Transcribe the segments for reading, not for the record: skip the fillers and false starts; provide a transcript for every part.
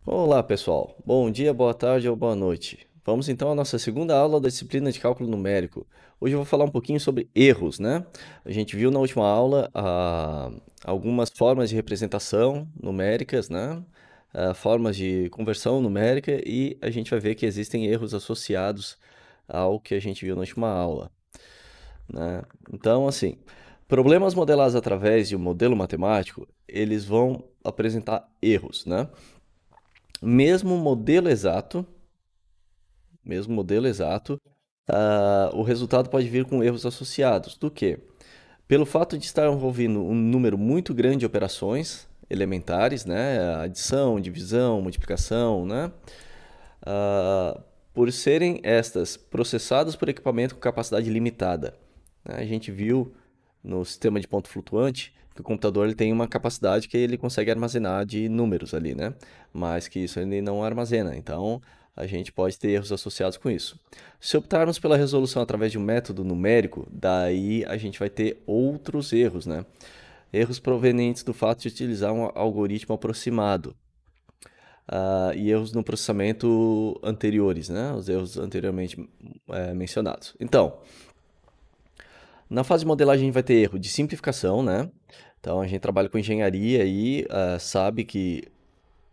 Olá, pessoal. Bom dia, boa tarde ou boa noite. Vamos então à nossa segunda aula da disciplina de cálculo numérico. Hoje eu vou falar um pouquinho sobre erros, né? A gente viu na última aula algumas formas de representação numéricas, né? Formas de conversão numérica e a gente vai ver que existem erros associados ao que a gente viu na última aula, né? Então, assim, problemas modelados através de um modelo matemático, eles vão apresentar erros, né? Mesmo modelo exato, mesmo modelo exato, o resultado pode vir com erros associados. Do que? Pelo fato de estar envolvendo um número muito grande de operações elementares, né? Adição, divisão, multiplicação, né? Ah, por serem estas processadas por equipamento com capacidade limitada, né? A gente viu no sistema de ponto flutuante que o computador ele tem uma capacidade que ele consegue armazenar de números ali, né? Mas que isso ele não armazena. Então, a gente pode ter erros associados com isso. Se optarmos pela resolução através de um método numérico, daí a gente vai ter outros erros, né? Erros provenientes do fato de utilizar um algoritmo aproximado. E erros no processamento anteriores, né? Os erros anteriormente mencionados. Então, na fase de modelagem a gente vai ter erro de simplificação, né? Então a gente trabalha com engenharia e sabe que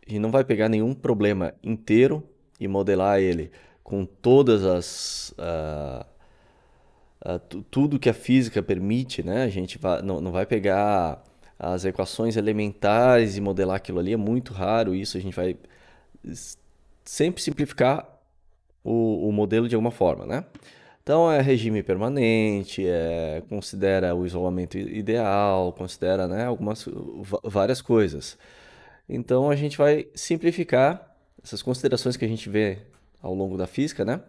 a gente não vai pegar nenhum problema inteiro e modelar ele com todas tudo que a física permite, né? A gente não vai pegar as equações elementares e modelar aquilo ali, é muito raro isso. A gente vai sempre simplificar o modelo de alguma forma, né? Então é regime permanente, considera o isolamento ideal, considera, né, várias coisas. Então a gente vai simplificar essas considerações que a gente vê ao longo da física, né?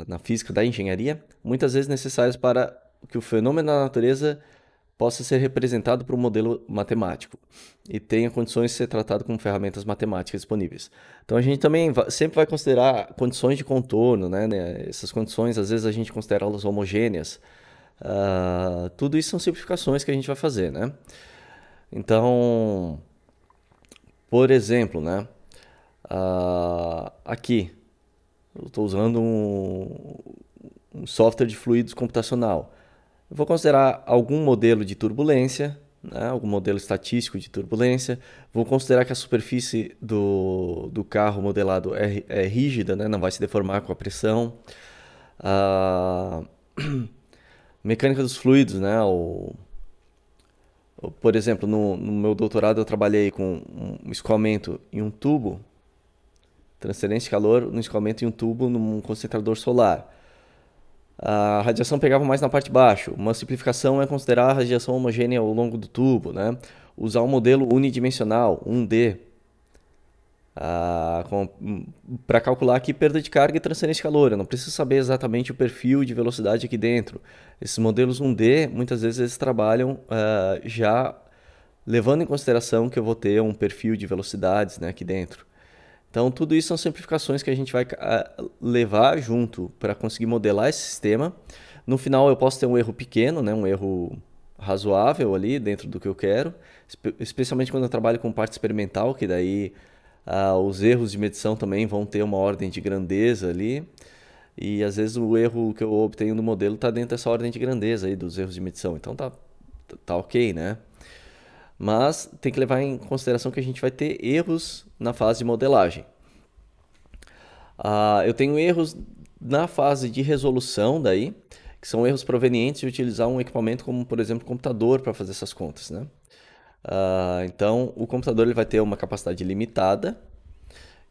Na física da engenharia, muitas vezes necessárias para que o fenômeno da natureza possa ser representado por um modelo matemático e tenha condições de ser tratado com ferramentas matemáticas disponíveis. Então a gente também sempre vai considerar condições de contorno, né? Essas condições, às vezes a gente considera elas homogêneas. Tudo isso são simplificações que a gente vai fazer, né? Então, por exemplo, né? Aqui, eu estou usando um software de fluidos computacional. Eu vou considerar algum modelo de turbulência, né, algum modelo estatístico de turbulência. Vou considerar que a superfície do carro modelado é rígida, né, não vai se deformar com a pressão. A mecânica dos fluidos, né, por exemplo, no meu doutorado eu trabalhei com um escoamento em um tubo, transferência de calor no escoamento em um tubo num concentrador solar. A radiação pegava mais na parte de baixo. Uma simplificação é considerar a radiação homogênea ao longo do tubo, né? Usar um modelo unidimensional, 1D, para calcular aqui perda de carga e transferência de calor. Eu não preciso saber exatamente o perfil de velocidade aqui dentro. Esses modelos 1D, muitas vezes eles trabalham já levando em consideração que eu vou ter um perfil de velocidades, né, aqui dentro. Então, tudo isso são simplificações que a gente vai levar junto para conseguir modelar esse sistema. No final, eu posso ter um erro pequeno, né? Um erro razoável ali dentro do que eu quero, especialmente quando eu trabalho com parte experimental, que daí os erros de medição também vão ter uma ordem de grandeza ali. E às vezes o erro que eu obtenho no modelo está dentro dessa ordem de grandeza aí dos erros de medição. Então tá ok, né? Mas tem que levar em consideração que a gente vai ter erros na fase de modelagem. Eu tenho erros na fase de resolução daí, que são erros provenientes de utilizar um equipamento como, por exemplo, o computador para fazer essas contas, né? Então, o computador ele vai ter uma capacidade limitada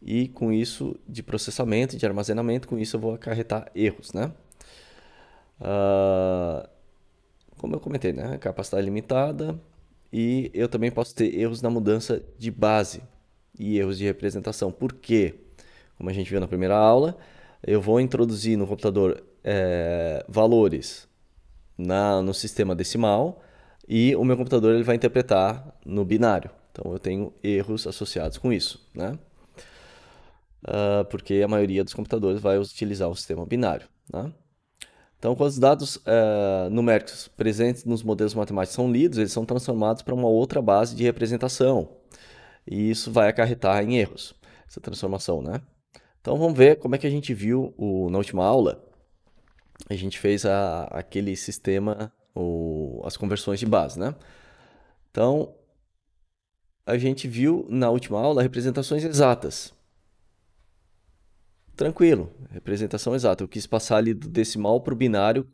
e com isso de processamento e de armazenamento, com isso eu vou acarretar erros, né? Como eu comentei, né? Capacidade limitada e eu também posso ter erros na mudança de base e erros de representação. Por quê? Como a gente viu na primeira aula, eu vou introduzir no computador valores no sistema decimal e o meu computador ele vai interpretar no binário. Então eu tenho erros associados com isso, né? Porque a maioria dos computadores vai utilizar o sistema binário, né? Então, quando os dados numéricos presentes nos modelos matemáticos são lidos, eles são transformados para uma outra base de representação. E isso vai acarretar em erros, essa transformação, né? Então vamos ver como é que a gente viu na última aula. A gente fez aquele sistema, as conversões de base, né? Então, a gente viu na última aula representações exatas. Tranquilo, representação exata. Eu quis passar ali do decimal para o binário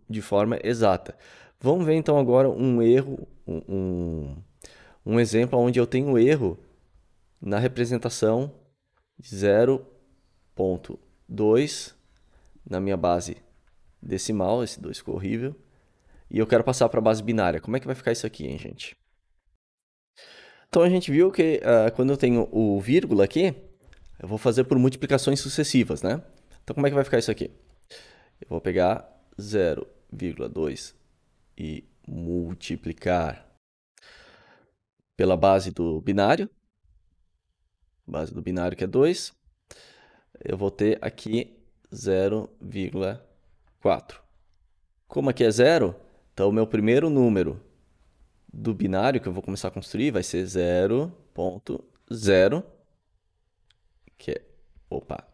de forma exata. Vamos ver então agora um erro, um exemplo onde eu tenho erro na representação de 0,2 na minha base decimal, esse 2 ficou horrível, e eu quero passar para a base binária. Como é que vai ficar isso aqui, hein, gente? Então a gente viu que quando eu tenho o vírgula aqui, eu vou fazer por multiplicações sucessivas, né? Então como é que vai ficar isso aqui? Eu vou pegar 0,2 e multiplicar pela base do binário. Base do binário que é 2. Eu vou ter aqui 0,4. Como aqui é 0, então o meu primeiro número do binário que eu vou começar a construir vai ser 0,0,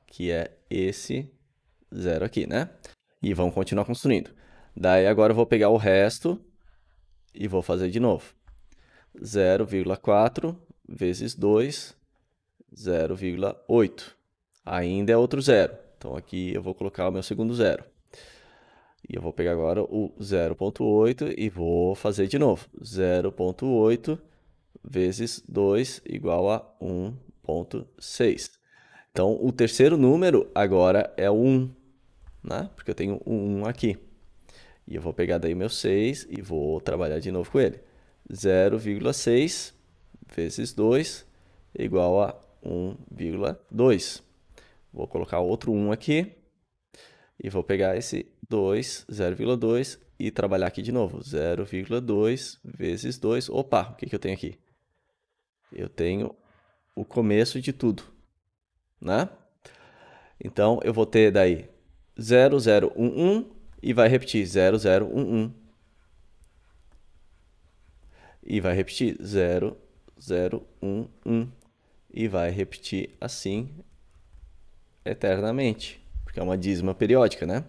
que é esse 0 aqui, né? E vamos continuar construindo. Daí agora eu vou pegar o resto e vou fazer de novo. 0,4 vezes 2, 0,8. Ainda é outro zero. Então aqui eu vou colocar o meu segundo zero. E eu vou pegar agora o 0,8 e vou fazer de novo. 0,8 vezes 2 igual a 1,6. Então, o terceiro número agora é o 1, né? Porque eu tenho o 1 aqui. E eu vou pegar daí o meu 6 e vou trabalhar de novo com ele. 0,6 vezes 2 igual a 1,2. Vou colocar outro 1 aqui. E vou pegar esse 2, 0,2 e trabalhar aqui de novo. 0,2 vezes 2. Opa, o que eu tenho aqui? Eu tenho o começo de tudo, né? Então, eu vou ter daí 0011 e vai repetir 0011. E vai repetir 0011. E vai repetir assim eternamente, porque é uma dízima periódica, né?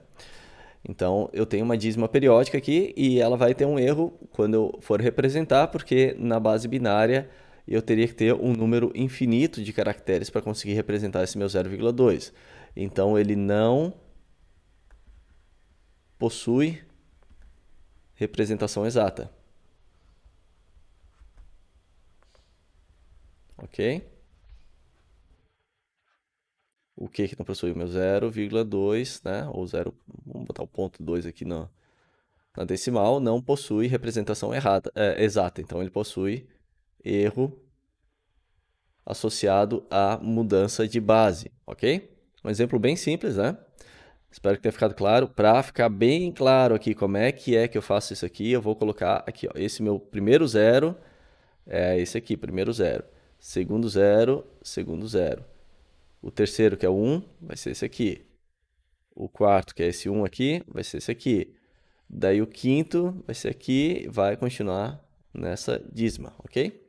Então, eu tenho uma dízima periódica aqui e ela vai ter um erro quando eu for representar, porque na base binária eu teria que ter um número infinito de caracteres para conseguir representar esse meu 0,2. Então, ele não possui representação exata. Ok? O que não possui? O meu 0,2, né? Ou 0, vamos botar o ponto 2 aqui na decimal, não possui representação exata. Então, ele possui erro associado à mudança de base, ok? Um exemplo bem simples, né? Espero que tenha ficado claro. Para ficar bem claro aqui como é que eu faço isso aqui, eu vou colocar aqui, ó, esse meu primeiro zero é esse aqui, primeiro zero. Segundo zero, segundo zero. O terceiro, que é o 1, vai ser esse aqui. O quarto, que é esse 1 aqui, vai ser esse aqui. Daí o quinto vai ser aqui, vai continuar nessa dízima, ok?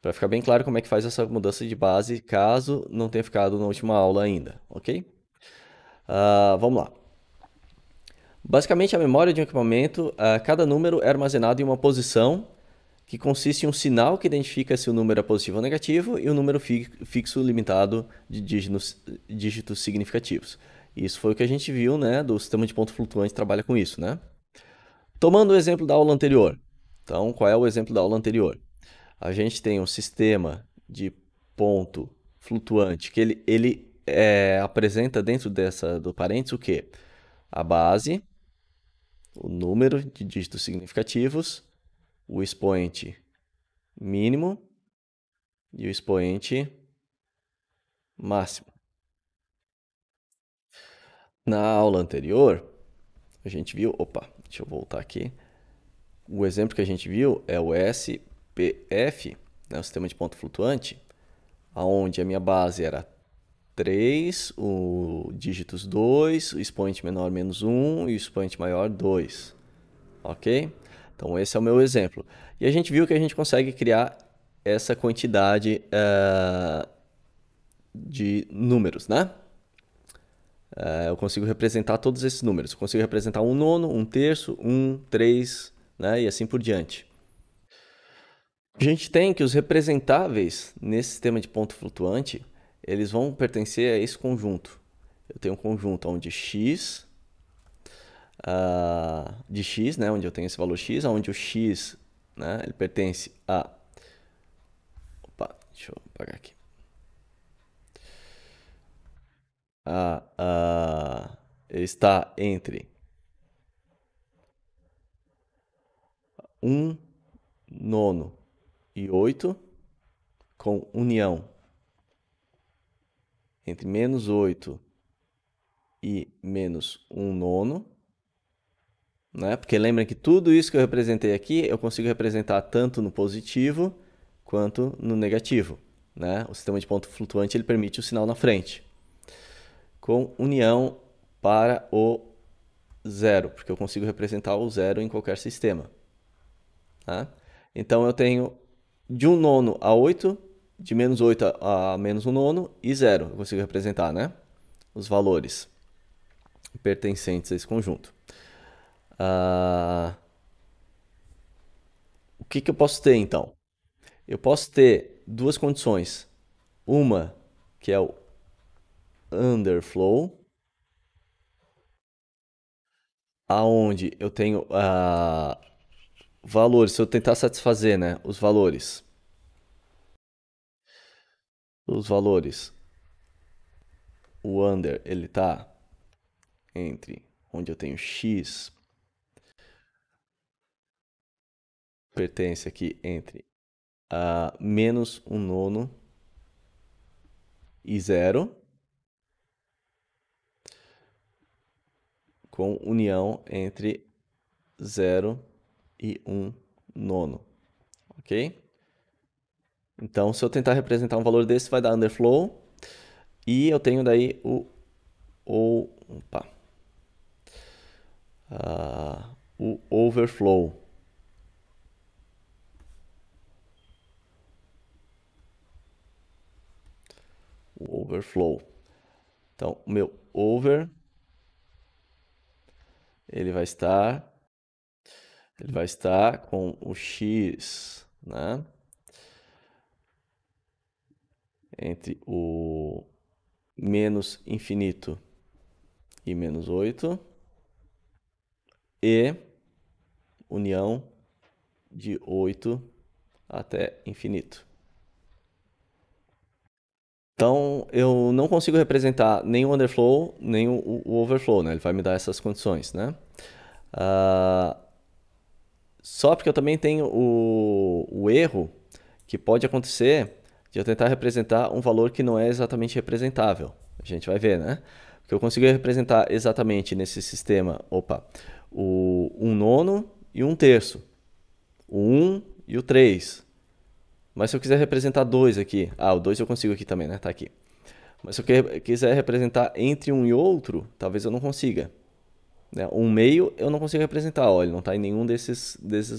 Para ficar bem claro como é que faz essa mudança de base, caso não tenha ficado na última aula ainda, ok? Vamos lá. Basicamente, a memória de um equipamento, cada número é armazenado em uma posição que consiste em um sinal que identifica se o número é positivo ou negativo e um número fixo limitado de dígitos significativos. Isso foi o que a gente viu, né, do sistema de ponto flutuante, trabalha com isso, né? Tomando o exemplo da aula anterior. Então, qual é o exemplo da aula anterior? A gente tem um sistema de ponto flutuante que ele apresenta dentro do parênteses o quê? A base, o número de dígitos significativos, o expoente mínimo e o expoente máximo. Na aula anterior, a gente viu... Opa, deixa eu voltar aqui. O exemplo que a gente viu é o SPF, né, o sistema de ponto flutuante, onde a minha base era 3, o dígitos 2, o expoente menor menos 1 e o expoente maior 2. Ok? Então, esse é o meu exemplo. E a gente viu que a gente consegue criar essa quantidade de números, né? Eu consigo representar todos esses números. Eu consigo representar um nono, um terço, um, três, né? E assim por diante. A gente tem que os representáveis nesse sistema de ponto flutuante, eles vão pertencer a esse conjunto. Eu tenho um conjunto onde x, de x, né, onde eu tenho esse valor x, onde o x, né, ele pertence a... Opa, deixa eu apagar aqui. Ele está entre 1 nono e 8, com união entre menos 8 e menos 1 nono, né? Porque lembrem que tudo isso que eu representei aqui, eu consigo representar tanto no positivo quanto no negativo, né? O sistema de ponto flutuante ele permite o sinal na frente, com união para o zero, porque eu consigo representar o zero em qualquer sistema. Tá? Então eu tenho de 1 nono a 8, de menos 8 a menos 1 nono e 0. Eu consigo representar, né? Os valores pertencentes a esse conjunto. O que eu posso ter, então? Eu posso ter duas condições. Uma, que é o underflow, aonde eu tenho valores, se eu tentar satisfazer, né, os valores, o under, ele está entre onde eu tenho x, pertence aqui entre menos 1 nono e 0, com união entre 0 e 1 nono, ok? Então, se eu tentar representar um valor desse, vai dar underflow, e eu tenho daí o overflow. O overflow. Então, o meu over, ele vai estar com o x, né? Entre o menos infinito e menos 8 e união de 8 até infinito. Então, eu não consigo representar nem o underflow, nem o overflow, né? Ele vai me dar essas condições, né? Só porque eu também tenho o erro que pode acontecer de eu tentar representar um valor que não é exatamente representável. A gente vai ver, né? Porque eu consigo representar exatamente nesse sistema, o 1 nono e 1 terço, o 1 e o 3. Mas se eu quiser representar 2 aqui, o 2 eu consigo aqui também, né? Tá aqui. Mas se eu quiser representar entre um e outro, talvez eu não consiga. Né? Um meio eu não consigo representar, ele não está em nenhum desses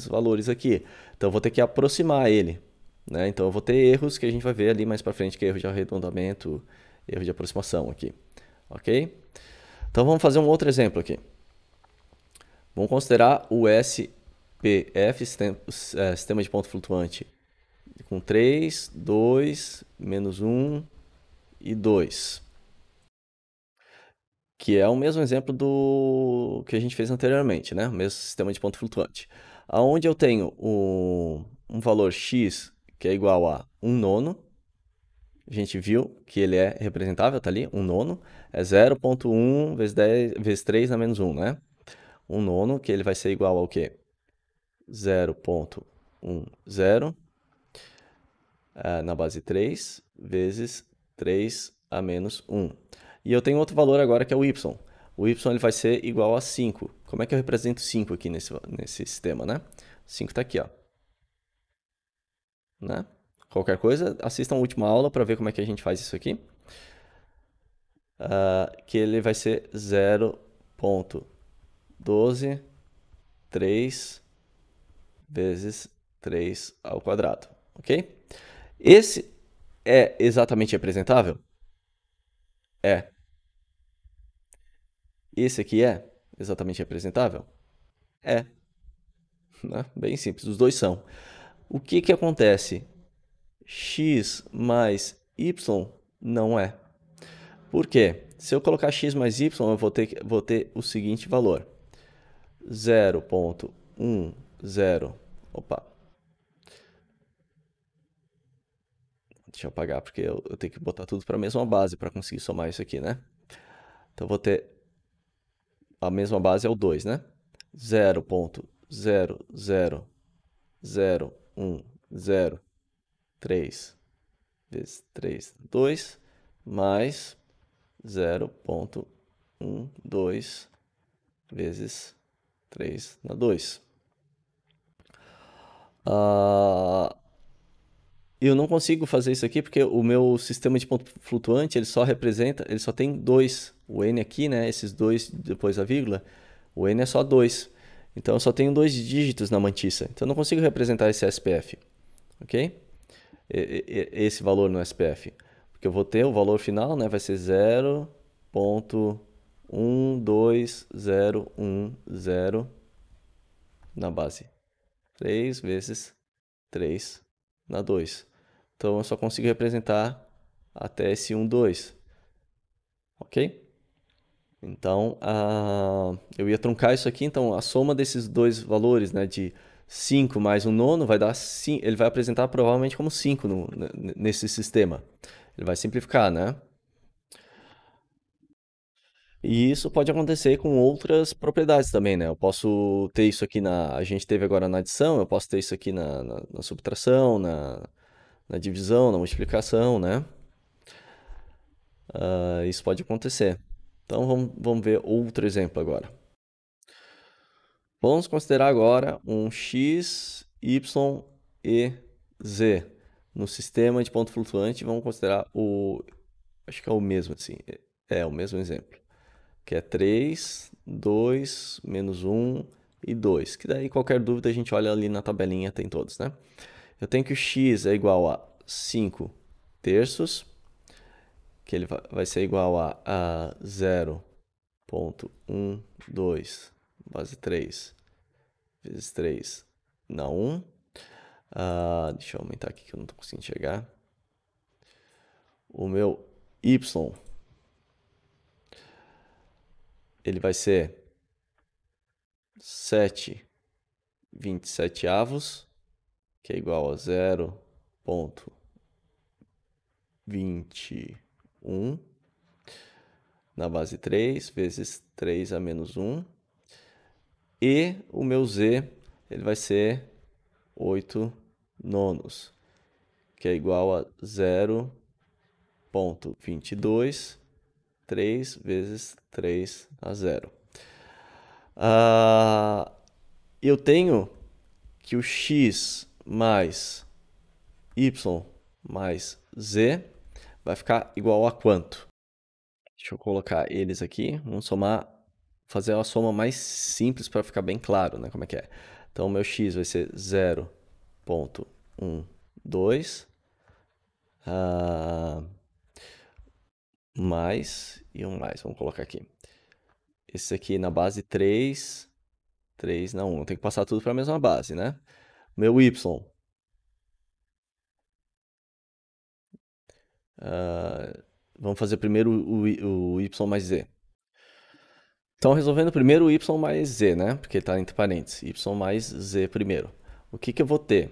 valores aqui. Então eu vou ter que aproximar ele. Né? Então eu vou ter erros que a gente vai ver ali mais para frente, que é erro de arredondamento, erro de aproximação aqui. Ok? Então vamos fazer um outro exemplo aqui. Vamos considerar o SPF, sistema de ponto flutuante, com 3, 2, menos 1 e 2. Que é o mesmo exemplo do que a gente fez anteriormente, né? O mesmo sistema de ponto flutuante. Onde eu tenho um valor x que é igual a 1 nono, a gente viu que ele é representável, tá ali, 1 nono, é 0,1 vezes 10, vezes 3 na menos 1, né? 1 nono, que ele vai ser igual ao quê? 0,10 na base 3 vezes 3 a menos 1. E eu tenho outro valor agora que é o y. O y ele vai ser igual a 5. Como é que eu represento 5 aqui nesse sistema, né? 5 está aqui, ó. Né? Qualquer coisa, assistam a última aula para ver como é que a gente faz isso aqui. Que ele vai ser 0,123 vezes 3 ao quadrado, ok? Esse é exatamente representável? É. Esse aqui é exatamente representável? É. Né? Bem simples, os dois são. O que que acontece? X mais y não é. Por quê? Se eu colocar x mais y, eu vou ter o seguinte valor. 0,10. Opa. Deixa eu apagar, porque eu tenho que botar tudo para a mesma base para conseguir somar isso aqui, né? Então, eu vou ter... A mesma base é o 2, né? 0,00010 vezes 3, 2, mais 0,12 vezes 3 na 2. Eu não consigo fazer isso aqui porque o meu sistema de ponto flutuante ele só representa, ele só tem 2. O n aqui, né? Esses 2 depois da vírgula, o n é só 2. Então eu só tenho 2 dígitos na mantissa. Então eu não consigo representar esse SPF, ok? Esse valor no SPF. Porque eu vou ter o valor final, né? Vai ser 0,12010 na base 3 vezes 3 na 2. Então eu só consigo representar até esse 1, 2. Ok? Então eu ia truncar isso aqui. Então a soma desses dois valores, né, de 5 mais um nono, vai dar 5, ele vai apresentar provavelmente como 5 nesse sistema. Ele vai simplificar, né? E isso pode acontecer com outras propriedades também, né? Eu posso ter isso aqui a gente teve agora na adição, eu posso ter isso aqui na subtração, na divisão, na multiplicação, né? Isso pode acontecer. Então vamos ver outro exemplo agora. Vamos considerar agora um x, y e z no sistema de ponto flutuante. Vamos considerar acho que é o mesmo assim, é o mesmo exemplo, que é 3, 2, menos 1 e 2, que daí qualquer dúvida a gente olha ali na tabelinha, tem todos, né? Eu tenho que o x é igual a 5 terços, que ele vai ser igual a 0,12 base 3 vezes 3 na 1. Deixa eu aumentar aqui que eu não estou conseguindo enxergar. O meu y, ele vai ser 7/27, que é igual a 0,21 na base 3 vezes 3 a menos 1. E o meu z, ele vai ser 8 nonos, que é igual a 0,22, 3 vezes 3 a 0. Eu tenho que o x mais y mais z vai ficar igual a quanto? Deixa eu colocar eles aqui. Vamos somar, fazer uma soma mais simples para ficar bem claro, né, como é que é. Então, o meu x vai ser 0,12 mais e um mais. Vamos colocar aqui. Esse aqui na base 3, 3 na 1. Tem que passar tudo para a mesma base, né? Meu y. Vamos fazer primeiro o y mais z. Então, resolvendo primeiro o y mais z, né? Porque está entre parênteses. Y mais z primeiro. O que que eu vou ter?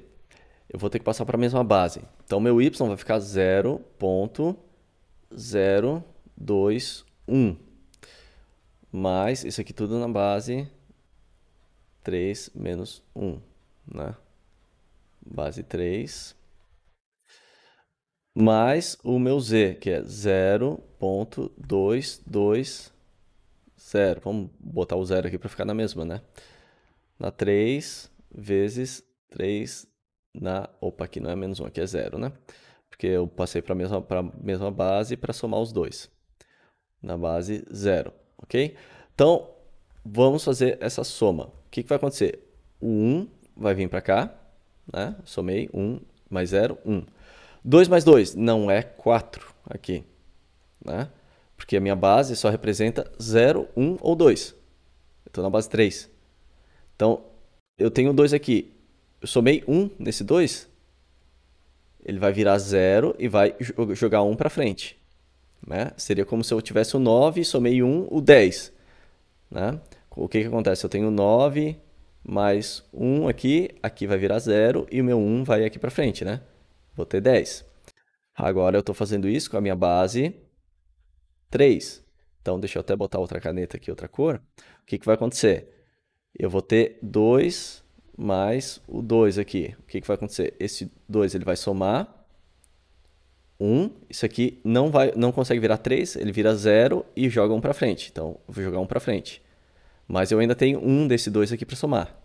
Eu vou ter que passar para a mesma base. Então, meu y vai ficar 0,021. Mais isso aqui tudo na base 3 menos 1, né? Base 3. Mais o meu z, que é 0,220. Vamos botar o zero aqui para ficar na mesma, né? Na 3 vezes 3 na... Opa, aqui não é menos 1, aqui é 0, né? Porque eu passei para a mesma base para somar os dois. Na base 0, ok? Então, vamos fazer essa soma. O que vai acontecer? O 1 vai vir para cá, né? Somei 1 mais 0, 1. 2 mais 2 não é 4 aqui, né? Porque a minha base só representa 0, 1 ou 2. Eu estou na base 3. Então, eu tenho 2 aqui. Eu somei 1 nesse 2, ele vai virar 0 e vai jogar 1 para frente. Né? Seria como se eu tivesse o 9 e somei 1, o 10. Né? O que acontece? Eu tenho 9 mais 1 aqui, aqui vai virar 0 e o meu 1 vai aqui para frente, né? Vou ter 10. Agora eu estou fazendo isso com a minha base 3. Então, deixa eu até botar outra caneta aqui, outra cor. O que vai acontecer? Eu vou ter 2 mais o 2 aqui. O que vai acontecer? Esse 2 ele vai somar 1. Isso aqui não consegue virar 3, ele vira 0 e joga 1 para frente. Então, eu vou jogar 1 para frente. Mas eu ainda tenho 1 desse 2 aqui para somar.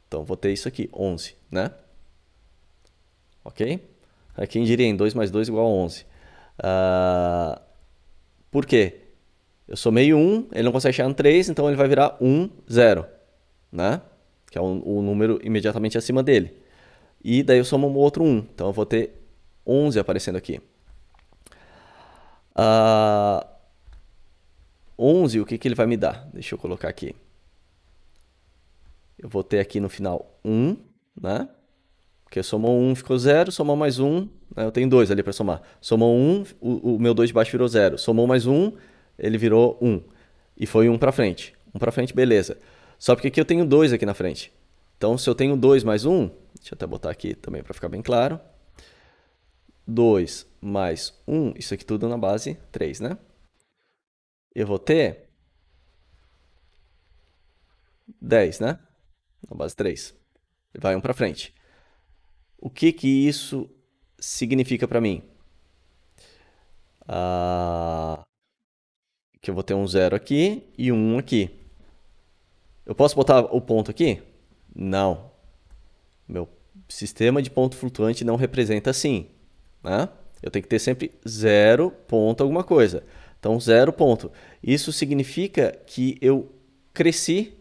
Então, vou ter isso aqui, 11, né? Ok? Aqui em diria 2 mais 2 igual a 11. Por quê? Eu somei 1, ele não consegue chegar no 3, então ele vai virar 1, 0. Né? Que é o número imediatamente acima dele. E daí eu somo um outro 1. Então eu vou ter 11 aparecendo aqui. 11, o que ele vai me dar? Deixa eu colocar aqui. Eu vou ter aqui no final 1, né? Porque somou 1, ficou 0, somou mais 1, né? Eu tenho 2 ali para somar. Somou 1, o meu 2 de baixo virou 0. Somou mais 1, ele virou 1. E foi 1 para frente. 1 para frente, beleza. Só porque aqui eu tenho 2 aqui na frente. Então, se eu tenho 2 mais 1, deixa eu até botar aqui também para ficar bem claro. 2 mais 1, isso aqui tudo na base 3, né? Eu vou ter 10, né? Na base 3. Vai 1 para frente. O que isso significa para mim? Que eu vou ter um 0 aqui e um 1 aqui. Eu posso botar o ponto aqui? Não. Meu sistema de ponto flutuante não representa assim. Né? Eu tenho que ter sempre 0 ponto alguma coisa. Então, 0 ponto. Isso significa que eu cresci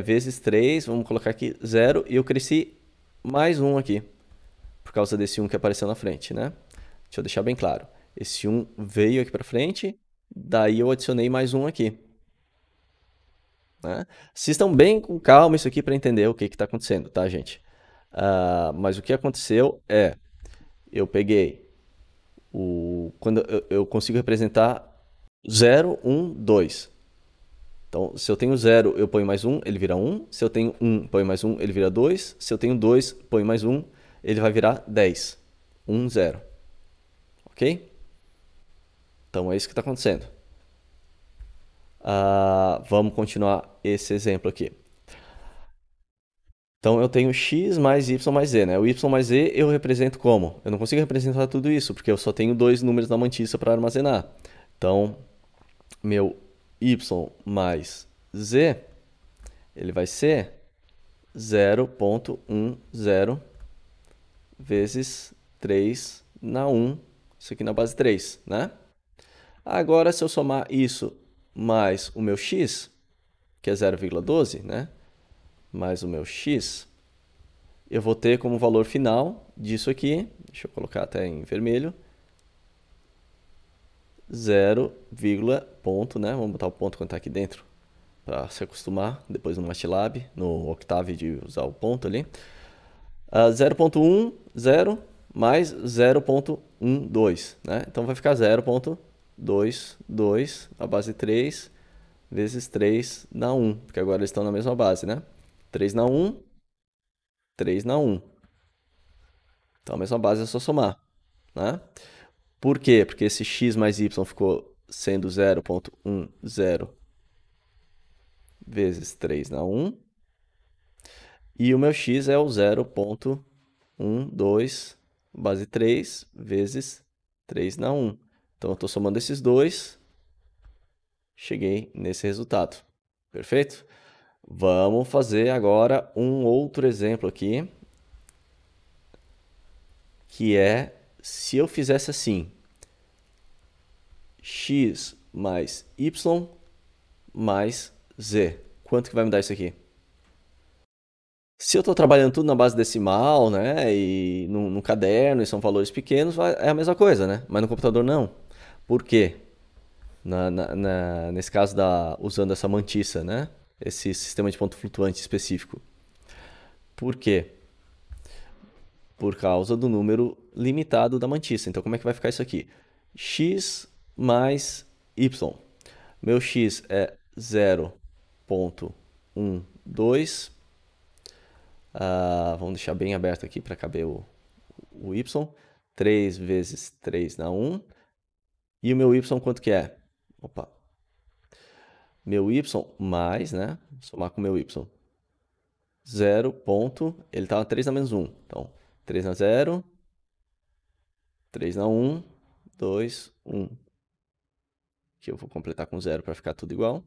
vezes 3, vamos colocar aqui 0, e eu cresci mais 1 aqui, por causa desse 1 que apareceu na frente, né? Deixa eu deixar bem claro. Esse 1 veio aqui para frente, daí eu adicionei mais 1 aqui. Né? Assistam bem com calma isso aqui para entender o que está acontecendo, tá, gente? Mas o que aconteceu é, eu peguei quando eu consigo representar 0, 1, 2. Então, se eu tenho 0, eu ponho mais 1, ele vira 1. Se eu tenho 1, ponho mais 1, ele vira 2. Se eu tenho 2, ponho mais 1, ele vai virar 10. 1, 0. Ok? Então, é isso que está acontecendo. Vamos continuar esse exemplo aqui. Então, eu tenho x mais y mais z, né? O y mais z eu represento como? Eu não consigo representar tudo isso, porque eu só tenho 2 números na mantissa para armazenar. Então, meu y mais z, ele vai ser 0,10 vezes 3 na 1, isso aqui na base 3, né? Agora, se eu somar isso mais o meu x, que é 0,12, né? Mais o meu x, eu vou ter como valor final disso aqui, deixa eu colocar até em vermelho, 0, ponto, né? Vamos botar o ponto quando está aqui dentro, para se acostumar, depois no MATLAB, no Octave de usar o ponto ali. 0,10 mais 0,12, né? Então vai ficar 0,22 a base 3 vezes 3 na 1, porque agora eles estão na mesma base, né? 3 na 1, 3 na 1. Então a mesma base é só somar, né? Por quê? Porque esse x mais y ficou sendo 0,10 vezes 3 na 1. E o meu x é o 0,12 base 3 vezes 3 na 1. Então, eu estou somando esses dois, cheguei nesse resultado. Perfeito? Vamos fazer agora um outro exemplo aqui, que é se eu fizesse assim, x mais y mais z. Quanto que vai me dar isso aqui? Se eu estou trabalhando tudo na base decimal, né, e no caderno, e são valores pequenos, é a mesma coisa, né? Mas no computador não. Por quê? Nesse caso, usando essa mantissa, né? Esse sistema de ponto flutuante específico. Por quê? Por causa do número limitado da mantissa. Então, como é que vai ficar isso aqui? X mais y. Meu x é 0,12. Vamos deixar bem aberto aqui para caber o y. 3 vezes 3 na 1. E o meu y quanto que é? Opa. Meu y mais, né? Somar com o meu y. 0. Ele estava 3 na menos 1. Então, 3 na 0. 3 na 1. 2, 1. Que eu vou completar com 0 para ficar tudo igual.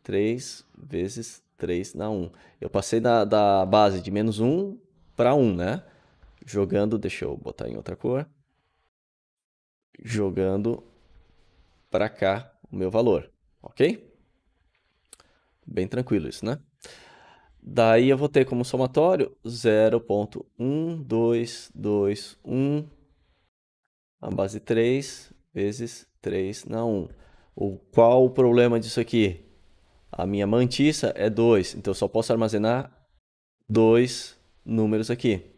3 vezes 3 na 1. Eu passei da base de menos 1 para 1, né? Jogando, deixa eu botar em outra cor. Jogando para cá o meu valor, ok? Bem tranquilo isso, né? Daí eu vou ter como somatório 0,1221 a base 3 vezes 3 na 1. Qual o problema disso aqui? A minha mantissa é 2, então eu só posso armazenar 2 números aqui.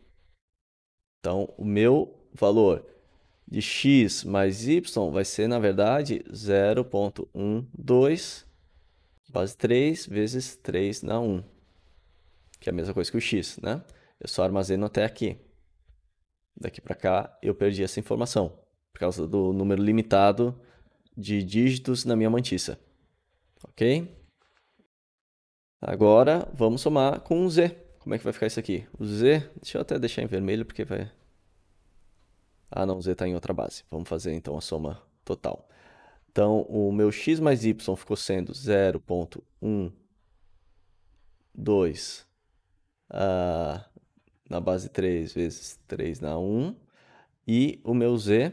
Então, o meu valor de x mais y vai ser, na verdade, 0,12 base 3 vezes 3 na 1. Que é a mesma coisa que o x, né? Eu só armazeno até aqui. Daqui para cá, eu perdi essa informação, por causa do número limitado de dígitos na minha mantissa. Ok? Agora, vamos somar com um z. Como é que vai ficar isso aqui? O z, deixa eu até deixar em vermelho, porque vai... Ah, não, o z está em outra base. Vamos fazer, então, a soma total. Então, o meu x mais y ficou sendo 0,12 na base 3 vezes 3 na 1. E o meu z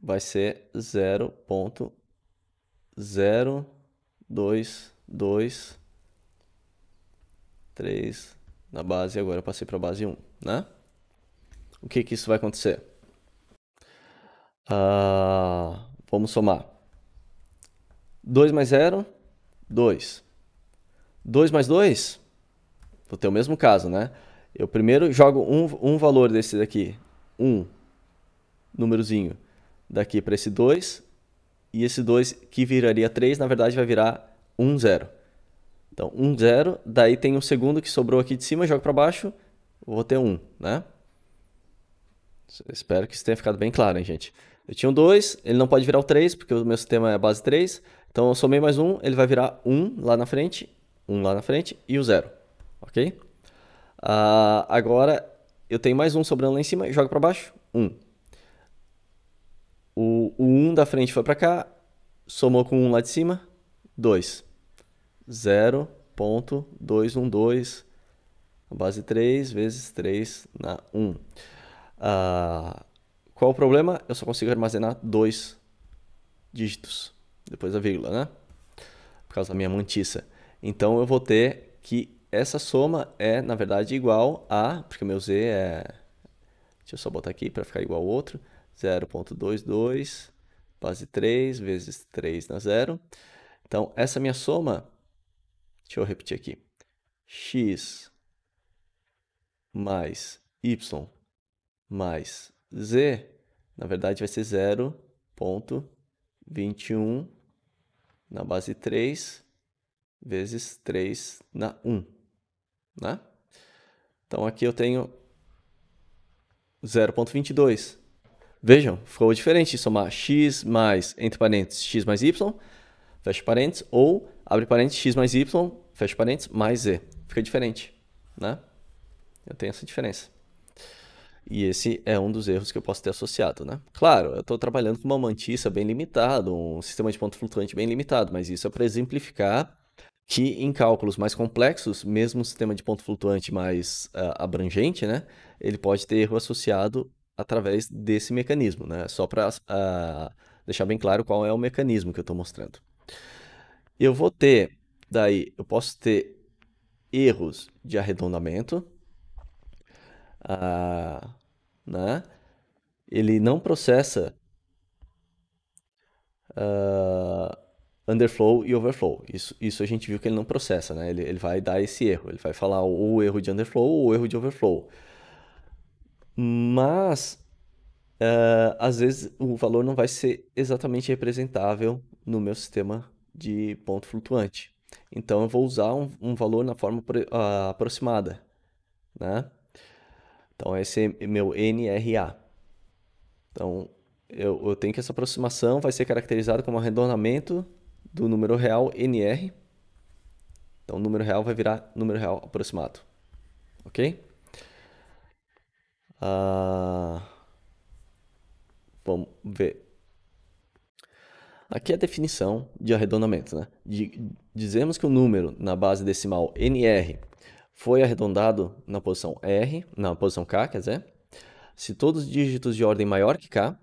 vai ser 0,022,3 na base. Agora eu passei para a base 1, né? O que isso vai acontecer? Vamos somar. 2 mais 0, 2. 2 mais 2, vou ter o mesmo caso, né? Eu primeiro jogo um valor desse daqui, 1, númerozinho, daqui para esse 2, e esse 2 que viraria 3, na verdade vai virar 1, 0. Então, 1, 0, daí tem um segundo que sobrou aqui de cima, jogo para baixo, vou ter 1, né? Espero que isso tenha ficado bem claro, hein, gente? Eu tinha um 2, ele não pode virar o 3, porque o meu sistema é base 3. Então, eu somei mais 1, ele vai virar 1 lá na frente, 1 lá na frente e o 0, ok? Agora, eu tenho mais 1 sobrando lá em cima, jogo para baixo, 1. O 1 da frente foi para cá, somou com 1 lá de cima, 2. 0,212, base 3 vezes 3 na 1. Qual o problema? Eu só consigo armazenar 2 dígitos, depois da vírgula, né? Por causa da minha mantissa. Então, eu vou ter que essa soma é, na verdade, igual a... Porque o meu z é... Deixa eu só botar aqui para ficar igual ao outro. 0,22, base 3 vezes 3 na 0. Então, essa minha soma... Deixa eu repetir aqui. X mais y mais z, na verdade, vai ser 0,21 na base 3 vezes 3 na 1, né? Então, aqui eu tenho 0,22. Vejam, ficou diferente de somar x mais, entre parênteses, x mais y, fecha parênteses, ou, abre parênteses, x mais y, fecha parênteses, mais z. Fica diferente, né? Eu tenho essa diferença. E esse é um dos erros que eu posso ter associado, né? Claro, eu estou trabalhando com uma mantissa bem limitado, um sistema de ponto flutuante bem limitado, mas isso é para exemplificar que em cálculos mais complexos, mesmo um sistema de ponto flutuante mais abrangente, né, ele pode ter erro associado através desse mecanismo, né? Só para deixar bem claro qual é o mecanismo que eu estou mostrando. Eu vou ter, daí, eu posso ter erros de arredondamento, né? Ele não processa underflow e overflow. Isso a gente viu que ele não processa, né? Ele vai dar esse erro. Ele vai falar ou o erro de underflow ou o erro de overflow. Mas, às vezes, o valor não vai ser exatamente representável no meu sistema de ponto flutuante. Então, eu vou usar um valor na forma aproximada, né? Então, esse é meu NRA. Então, eu tenho que essa aproximação vai ser caracterizada como arredondamento do número real NR. Então, o número real vai virar número real aproximado. Ok? Vamos ver. Aqui é a definição de arredondamento, né? Dizemos que o número na base decimal NR foi arredondado na posição R, na posição K, quer dizer, se todos os dígitos de ordem maior que K,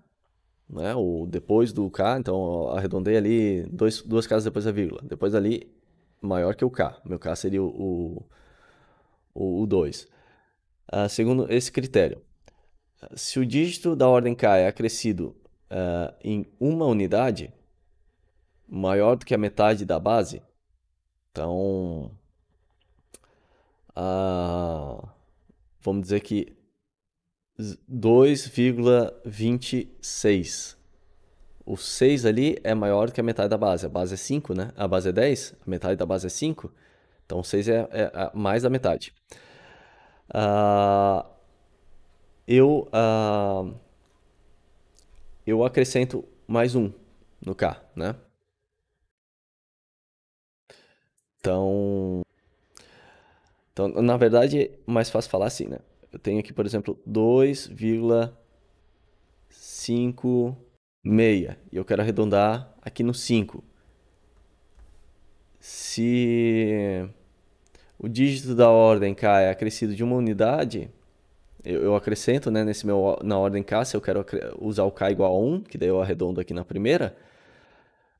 né, ou depois do K, então arredondei ali duas casas depois da vírgula, depois ali maior que o K, meu K seria o 2. Segundo esse critério, se o dígito da ordem K é acrescido em uma unidade, maior do que a metade da base, então vamos dizer que 2,26. O 6 ali é maior do que a metade da base. A base é 5, né? A base é 10, a metade da base é 5. Então, o 6 é mais da metade. Eu acrescento mais 1 no K, né? Então, na verdade, é mais fácil falar assim, né? Eu tenho aqui, por exemplo, 2,56 e eu quero arredondar aqui no 5. Se o dígito da ordem K é acrescido de uma unidade, eu acrescento, né, na ordem K, se eu quero usar o K igual a 1, que daí eu arredondo aqui na primeira,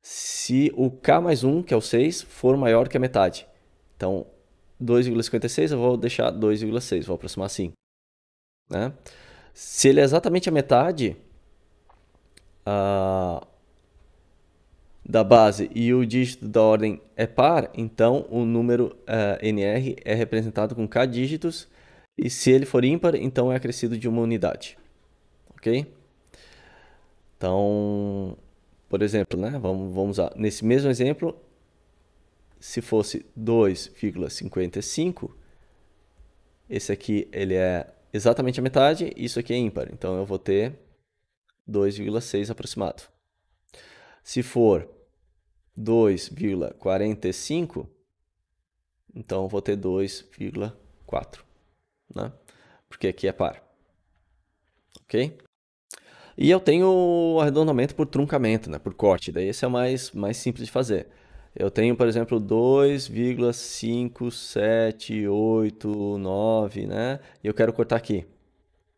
se o K mais 1, que é o 6, for maior que a metade. Então, 2,56 eu vou deixar 2,6, vou aproximar assim, né? Se ele é exatamente a metade da base e o dígito da ordem é par, então o número NR é representado com K dígitos, e se ele for ímpar, então é acrescido de uma unidade. Ok? Então, por exemplo, né, vamos usar nesse mesmo exemplo, se fosse 2,55, esse aqui ele é exatamente a metade, isso aqui é ímpar, então eu vou ter 2,6 aproximado. Se for 2,45, então eu vou ter 2,4, né? Porque aqui é par. Ok? E eu tenho o arredondamento por truncamento, né? Por corte. Daí esse é o mais simples de fazer. Eu tenho, por exemplo, 2,5789, né? E eu quero cortar aqui.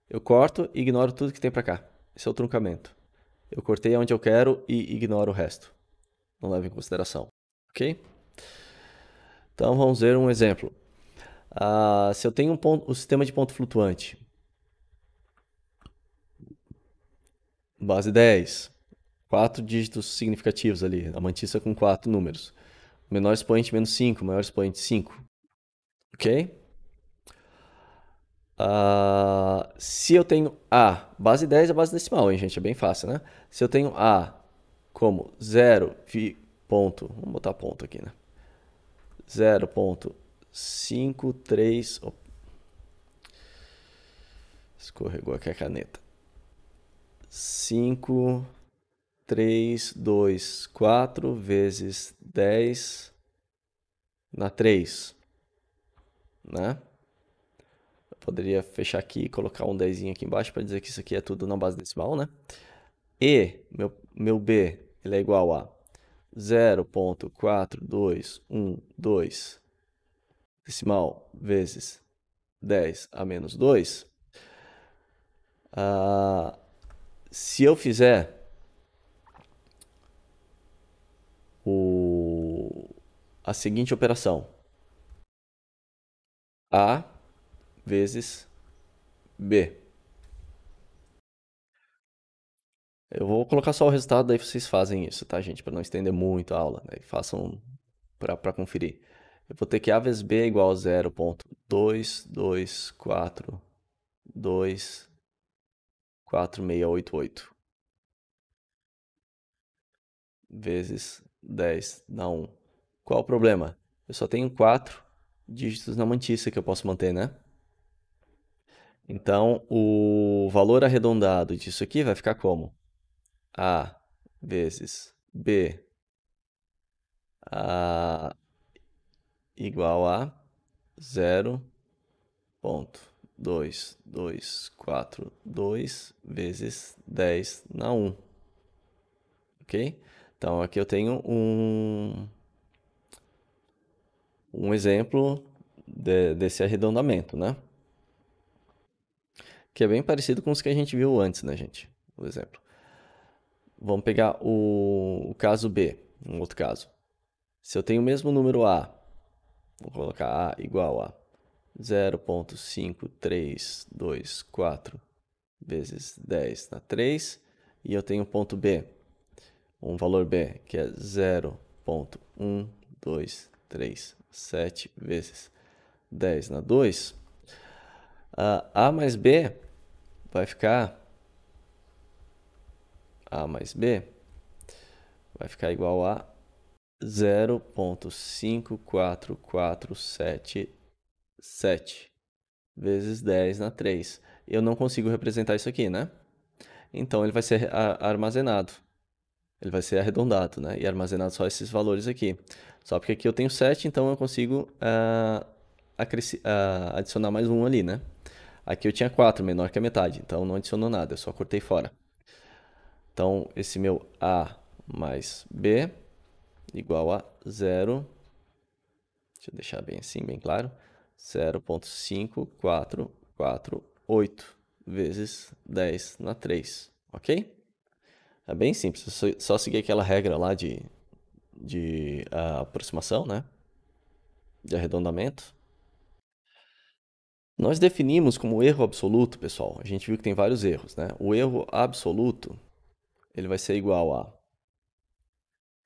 Eu corto e ignoro tudo que tem para cá. Esse é o truncamento. Eu cortei onde eu quero e ignoro o resto. Não levo em consideração. Ok? Então vamos ver um exemplo. Se eu tenho um sistema de ponto flutuante, base 10, 4 dígitos significativos ali, a mantissa com 4 números. Menor expoente menos 5, maior expoente 5. Ok? Se eu tenho A, base 10 é base decimal, hein, gente? É bem fácil, né? Se eu tenho A como 0, ponto, vamos botar ponto aqui, né? 0,53. Escorregou aqui a caneta. 5, 3, 2, 4 vezes 10 na 3, né? Eu poderia fechar aqui e colocar um 10 aqui embaixo para dizer que isso aqui é tudo na base decimal, né? E meu B ele é igual a 0,4212 decimal vezes 10 a menos 2. Se eu fizer a seguinte operação, A vezes B. Eu vou colocar só o resultado, daí vocês fazem isso, tá, gente? Para não estender muito a aula, né? Façam para conferir. Eu vou ter que A vezes B é igual a 0.2242688 vezes 10 dá 1. Qual o problema? Eu só tenho 4 dígitos na mantícia que eu posso manter, né? Então, o valor arredondado disso aqui vai ficar como? A vezes B igual a 0.2242 vezes 10 na 1. Ok? Então, aqui eu tenho um exemplo desse arredondamento, né? Que é bem parecido com os que a gente viu antes, né, gente? O exemplo. Vamos pegar o caso B, um outro caso. Se eu tenho o mesmo número A, vou colocar A igual a 0.5324 vezes 10 na 3, e eu tenho ponto B, um valor B, que é 0.1237 vezes 10 na 2, A mais B vai ficar A mais B vai ficar igual a 0.54477 vezes 10 na 3. Eu não consigo representar isso aqui, né? Então ele vai ser armazenado. Ele vai ser arredondado, né? E armazenado só esses valores aqui. Só porque aqui eu tenho 7, então eu consigo adicionar mais um ali, né? Aqui eu tinha 4, menor que a metade, então não adicionou nada, eu só cortei fora. Então, esse meu A mais B igual a 0, deixa eu deixar bem assim, bem claro, 0.5448 vezes 10 na 3, ok? É bem simples, só seguir aquela regra lá de aproximação, né? De arredondamento. Nós definimos como erro absoluto, pessoal, a gente viu que tem vários erros, né? O erro absoluto, ele vai ser igual a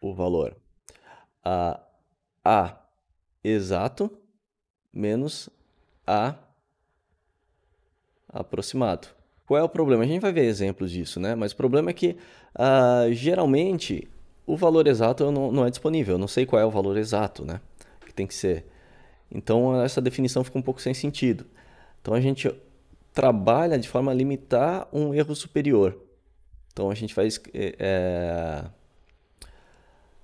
o valor A exato menos A aproximado. Qual é o problema? A gente vai ver exemplos disso, né? Mas o problema é que, geralmente, o valor exato não é disponível. Eu não sei qual é o valor exato, né? Que tem que ser. Então, essa definição fica um pouco sem sentido. Então, a gente trabalha de forma a limitar um erro superior. Então, a gente vai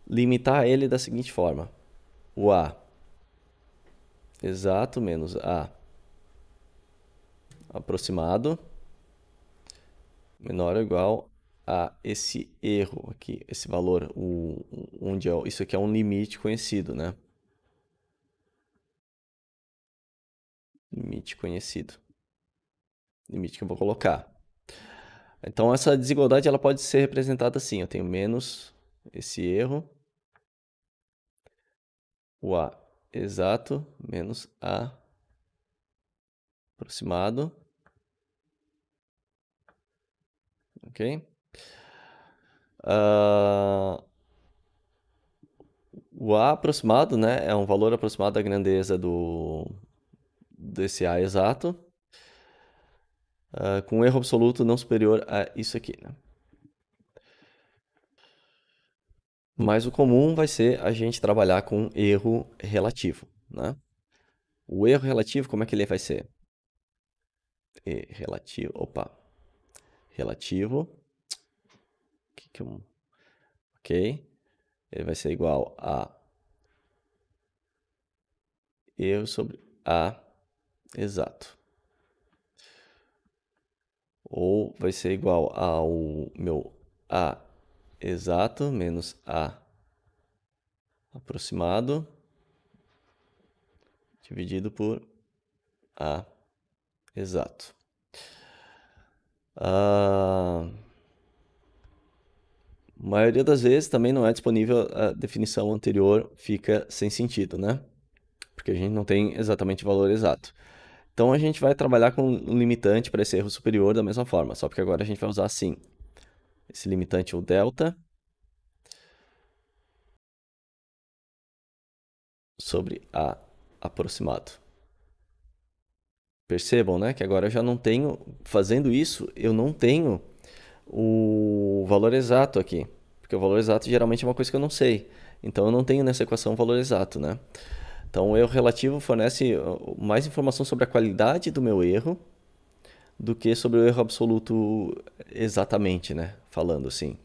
limitar ele da seguinte forma. O A exato menos A aproximado menor ou igual a esse erro aqui, esse valor, onde isso aqui é um limite conhecido, né? Limite conhecido. Limite que eu vou colocar. Então, essa desigualdade ela pode ser representada assim. Eu tenho menos esse erro, o A exato, menos A aproximado. Ok? O A aproximado, né, é um valor aproximado da grandeza desse A exato, com um erro absoluto não superior a isso aqui, né? Mas o comum vai ser a gente trabalhar com erro relativo, né? O erro relativo, como é que ele vai ser? Relativo, ok? Ele vai ser igual a erro sobre A exato. Ou vai ser igual ao meu A exato menos A aproximado dividido por A exato. A maioria das vezes também não é disponível, a definição anterior fica sem sentido, né? porque a gente não tem exatamente o valor exato. Então a gente vai trabalhar com um limitante para esse erro superior da mesma forma, só que agora a gente vai usar assim, esse limitante, o delta, sobre A aproximado. Percebam, né, que agora eu já não tenho, fazendo isso, eu não tenho o valor exato aqui, porque o valor exato geralmente é uma coisa que eu não sei. Então eu não tenho nessa equação o valor exato, né? Então o erro relativo fornece mais informação sobre a qualidade do meu erro do que sobre o erro absoluto exatamente, né? Falando assim.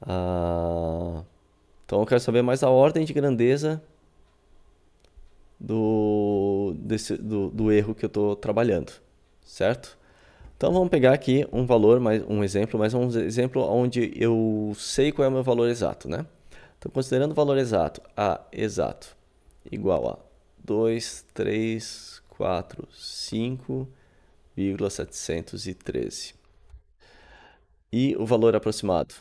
Então eu quero saber mais a ordem de grandeza do erro que eu estou trabalhando, certo? Então vamos pegar aqui um valor, um exemplo onde eu sei qual é o meu valor exato, né? Então considerando o valor exato, A exato igual a 2,345,713. E o valor aproximado,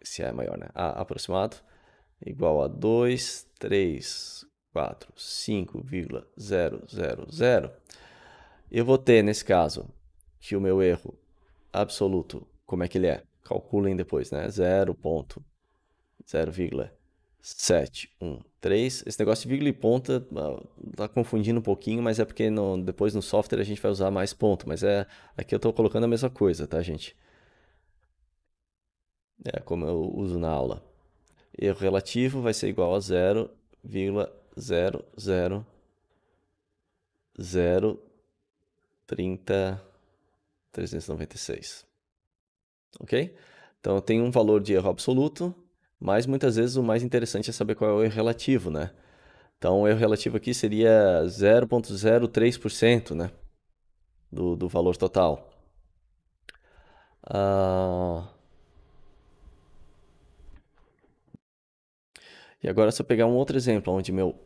se A é maior, né? A aproximado igual a 2,345,000. Eu vou ter, nesse caso, que o meu erro absoluto, como é que ele é? Calculem depois, né? 0,713. Esse negócio de vírgula e ponta tá confundindo um pouquinho, mas é porque depois no software a gente vai usar mais ponto. Mas aqui eu estou colocando a mesma coisa, tá, gente? É como eu uso na aula. Erro relativo vai ser igual a 0,00030.396. Ok? Então eu tenho um valor de erro absoluto, mas muitas vezes o mais interessante é saber qual é o erro relativo, né? Então o erro relativo aqui seria 0,03%, né? Do valor total. E agora se eu pegar um outro exemplo, onde meu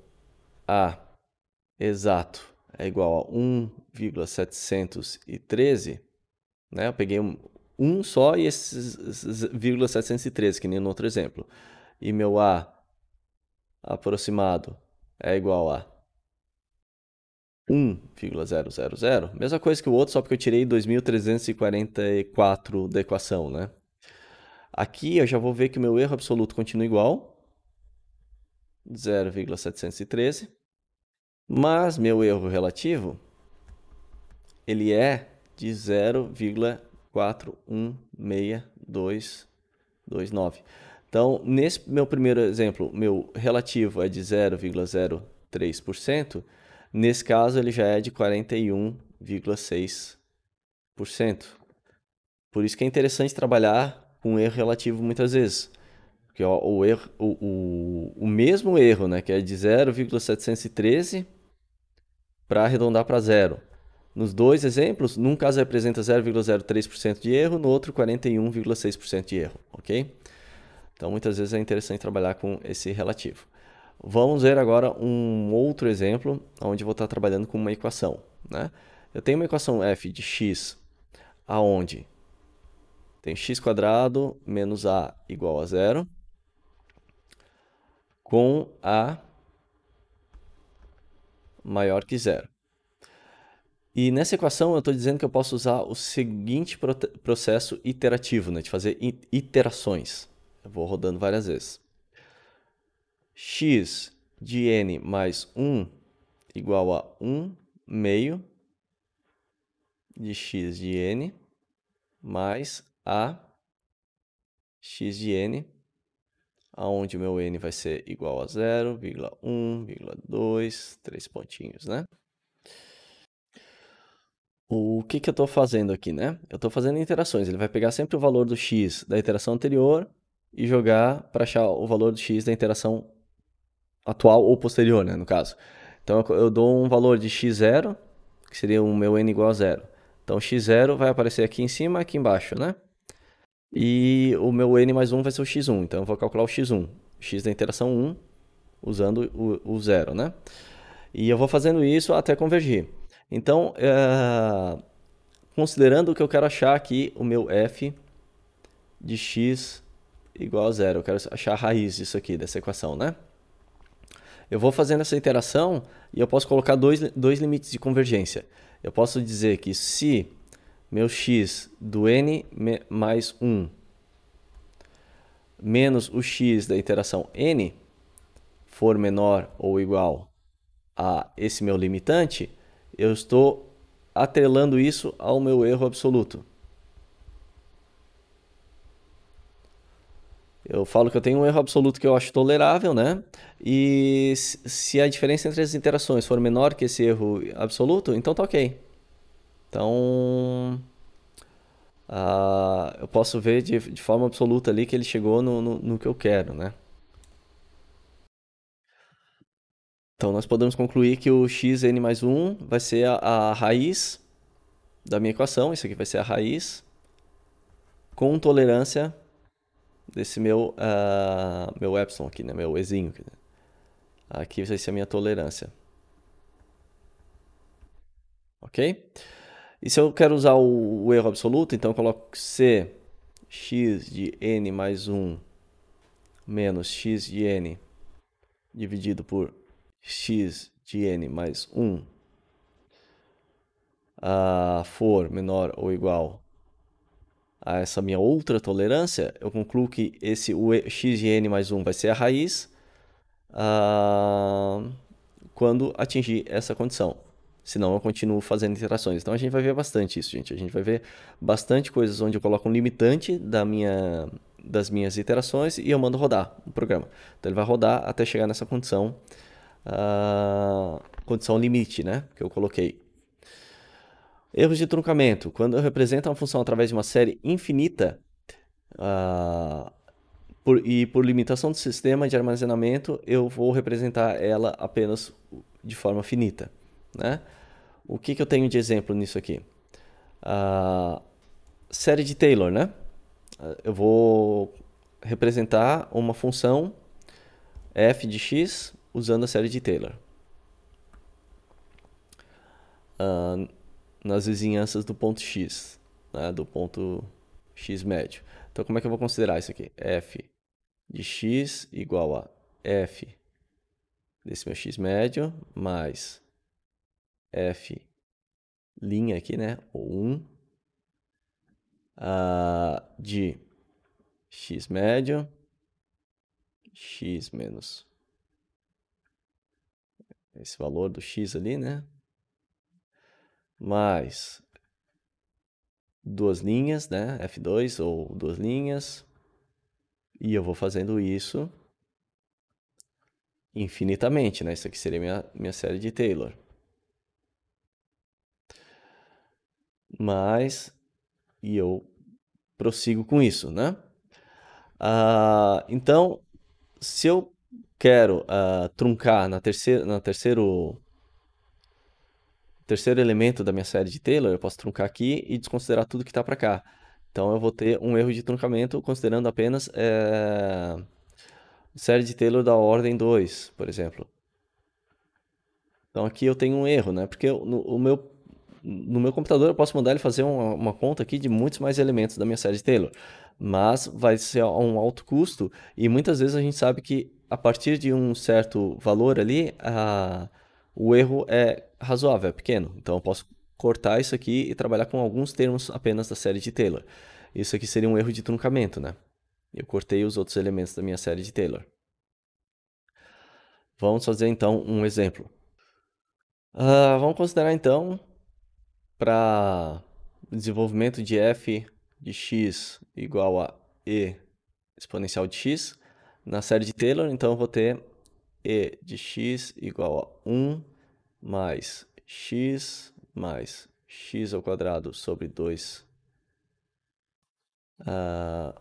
A exato é igual a 1,713, né? Eu peguei um só e esses 0,713, que nem no outro exemplo. E meu A aproximado é igual a 1,000. Mesma coisa que o outro, só porque eu tirei 2.344 da equação, né? Aqui eu já vou ver que o meu erro absoluto continua igual, 0,713, mas meu erro relativo, ele é de 0,41629. Então, nesse meu primeiro exemplo, meu relativo é de 0,03%. Nesse caso, ele já é de 41,6%. Por isso que é interessante trabalhar com erro relativo muitas vezes. Porque ó, o mesmo erro, né, que é de 0,713 para arredondar para zero. Nos dois exemplos, num caso representa 0,03% de erro, no outro 41,6% de erro, ok? Então, muitas vezes é interessante trabalhar com esse relativo. Vamos ver agora um outro exemplo, onde eu vou estar trabalhando com uma equação, né? Eu tenho uma equação f de x, aonde tem x² menos a igual a zero, com a maior que zero. E nessa equação eu estou dizendo que eu posso usar o seguinte processo iterativo, né, de fazer iterações. Eu vou rodando várias vezes. X de n mais 1 igual a 1 meio de x de n mais a x de n, aonde o meu n vai ser igual a 0,1, 2, 3 pontinhos, né? O que eu estou fazendo aqui, né? Eu estou fazendo interações. Ele vai pegar sempre o valor do x da iteração anterior e jogar para achar o valor do x da interação atual ou posterior, né, no caso. Então eu dou um valor de x0, que seria o meu n igual a 0. Então x0 vai aparecer aqui em cima e aqui embaixo, né? E o meu n mais 1 vai ser o x1. Então eu vou calcular o x1. X da interação 1, usando o 0, né? E eu vou fazendo isso até convergir. Então, considerando que eu quero achar aqui o meu f de x igual a zero. Eu quero achar a raiz disso aqui, dessa equação, né? Eu vou fazendo essa iteração e eu posso colocar dois limites de convergência. Eu posso dizer que se meu x do n mais 1 menos o x da iteração n for menor ou igual a esse meu limitante, eu estou atrelando isso ao meu erro absoluto. Eu falo que eu tenho um erro absoluto que eu acho tolerável, né? E se a diferença entre as interações for menor que esse erro absoluto, então tá ok. Então, eu posso ver de forma absoluta ali que ele chegou no que eu quero, né? Então, nós podemos concluir que o xn mais 1 vai ser a raiz da minha equação. Isso aqui vai ser a raiz com tolerância desse meu epsilon aqui, né? Meu ezinho. Aqui vai ser a minha tolerância. Ok? E se eu quero usar o erro absoluto, então eu coloco C x de n mais 1 menos x de n dividido por x de n mais 1 for menor ou igual a essa minha outra tolerância, eu concluo que x de n mais 1 vai ser a raiz quando atingir essa condição. Senão eu continuo fazendo iterações. Então a gente vai ver bastante isso, gente. A gente vai ver bastante coisas onde eu coloco um limitante das minhas iterações e eu mando rodar o programa. Então ele vai rodar até chegar nessa condição, condição limite, né? Que eu coloquei. Erros de truncamento. Quando eu represento uma função através de uma série infinita, por limitação do sistema de armazenamento, eu vou representar ela apenas de forma finita, né? O que eu tenho de exemplo nisso aqui? Série de Taylor, né? Eu vou representar uma função f de x usando a série de Taylor. Nas vizinhanças do ponto x, né? Do ponto x médio. Então, como é que eu vou considerar isso aqui? F de x igual a f desse meu x médio mais f' aqui, né? Ou 1 de x médio, x menos esse valor do x ali, né? Mais duas linhas, né? F2 ou duas linhas. E eu vou fazendo isso infinitamente, né? Isso aqui seria minha série de Taylor. E eu prossigo com isso, né? Então, se eu quero truncar no terceiro elemento da minha série de Taylor, eu posso truncar aqui e desconsiderar tudo que está para cá. Então, eu vou ter um erro de truncamento considerando apenas série de Taylor da ordem 2, por exemplo. Então, aqui eu tenho um erro, né? Porque no meu computador eu posso mandar ele fazer uma conta aqui de muitos mais elementos da minha série de Taylor. Mas vai ser a um alto custo e muitas vezes a gente sabe que a partir de um certo valor ali, o erro é razoável, é pequeno. Então eu posso cortar isso aqui e trabalhar com alguns termos apenas da série de Taylor. Isso aqui seria um erro de truncamento, né? Eu cortei os outros elementos da minha série de Taylor. Vamos fazer então um exemplo. Vamos considerar então, para desenvolvimento de f de x igual a e exponencial de x, na série de Taylor, então eu vou ter e de x igual a 1 mais x ao quadrado sobre 2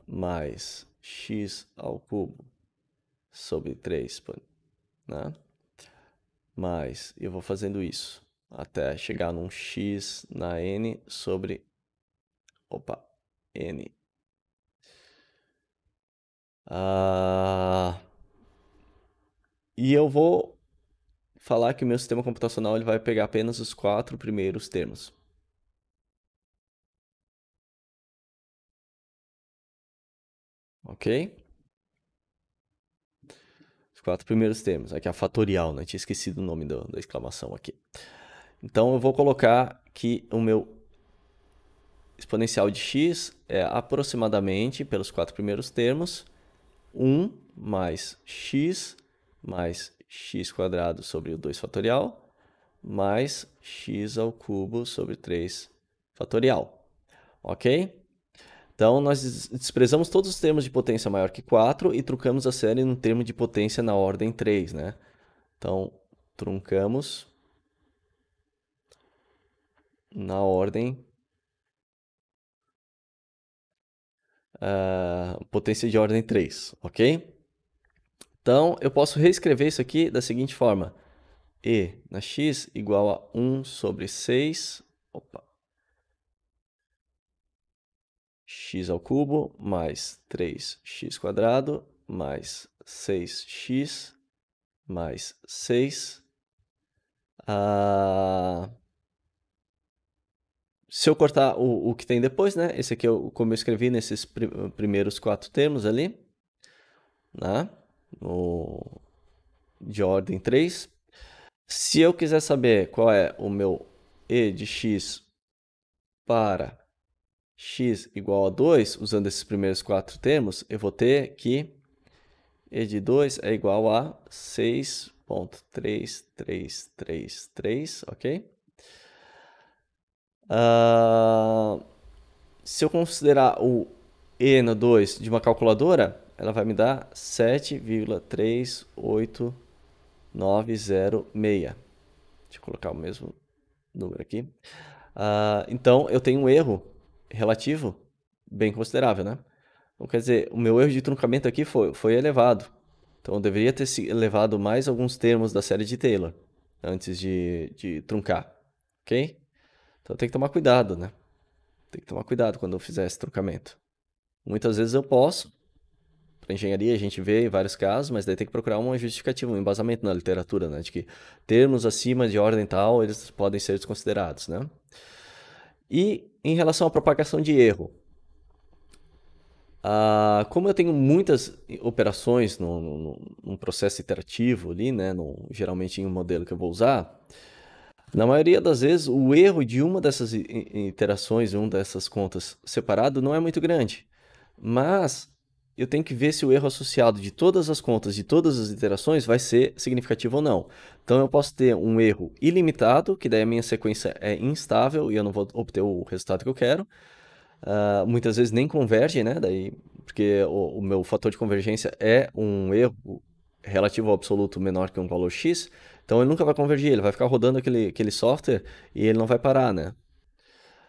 mais x ao cubo sobre 3, né? Mas eu vou fazendo isso até chegar num x na n sobre n. E eu vou falar que o meu sistema computacional ele vai pegar apenas os 4 primeiros termos. Ok? 4 primeiros termos. Aqui é a fatorial, né? Tinha esquecido o nome da exclamação aqui. Então eu vou colocar que o meu exponencial de x é aproximadamente, pelos 4 primeiros termos, 1 mais x quadrado sobre o 2 fatorial, mais x ao cubo sobre 3 fatorial. Ok? Então, nós desprezamos todos os termos de potência maior que 4 e truncamos a série no termo de potência na ordem 3, né? Então, truncamos na ordem potência de ordem 3, ok? Então, eu posso reescrever isso aqui da seguinte forma. E na x igual a 1 sobre 6, x ao cubo mais 3x quadrado mais 6x mais 6. Se eu cortar o que tem depois, né? Esse aqui é como eu escrevi nesses primeiros 4 termos ali, né? De ordem 3. Se eu quiser saber qual é o meu e de x para x igual a 2, usando esses primeiros 4 termos, eu vou ter que e de 2 é igual a 6,3333, ok? Se eu considerar o e no 2 de uma calculadora, ela vai me dar 7,38906. Deixa eu colocar o mesmo número aqui. Então, eu tenho um erro relativo bem considerável, né? Então, quer dizer, o meu erro de truncamento aqui foi elevado. Então, eu deveria ter elevado mais alguns termos da série de Taylor antes de truncar, ok? Então, tem que tomar cuidado, né? Tem que tomar cuidado quando eu fizer esse truncamento. Muitas vezes eu posso. Para engenharia a gente vê em vários casos, mas daí tem que procurar uma justificativa, um embasamento na literatura, né? De que termos acima de ordem tal, eles podem ser desconsiderados, né? E em relação à propagação de erro, como eu tenho muitas operações num processo iterativo ali, né? Geralmente em um modelo que eu vou usar, na maioria das vezes o erro de uma dessas iterações, uma dessas contas separado, não é muito grande. Mas eu tenho que ver se o erro associado de todas as contas, de todas as iterações, vai ser significativo ou não. Então eu posso ter um erro ilimitado, que daí a minha sequência é instável e eu não vou obter o resultado que eu quero. Muitas vezes nem converge, né? Daí, porque o meu fator de convergência é um erro relativo ao absoluto menor que um valor x, então ele nunca vai convergir, ele vai ficar rodando aquele software e ele não vai parar, né?